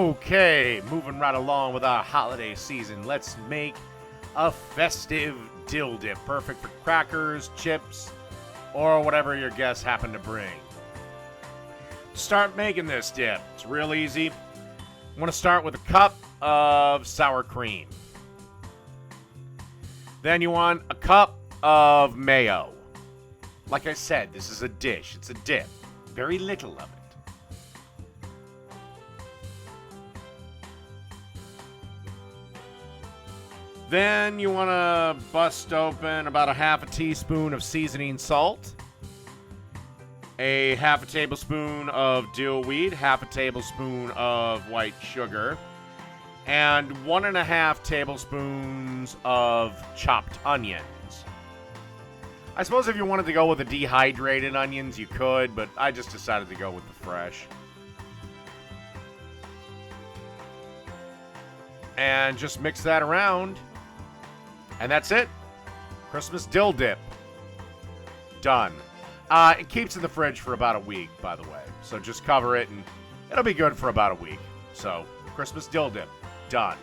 Okay, moving right along with our holiday season. Let's make a festive dill dip. Perfect for crackers, chips, or whatever your guests happen to bring. Start making this dip. It's real easy. I'm going to start with a cup of sour cream. Then you want a cup of mayo. Like I said, this is a dish. It's a dip. Very little of it. Then you want to bust open about a half a teaspoon of seasoning salt, a half a tablespoon of dill weed, half a tablespoon of white sugar, and 1.5 tablespoons of chopped onions. I suppose if you wanted to go with the dehydrated onions, you could, but I just decided to go with the fresh. And just mix that around. And that's it. Christmas dill dip. Done. It keeps in the fridge for about a week, by the way. So just cover it and it'll be good for about a week. So, Christmas dill dip. Done.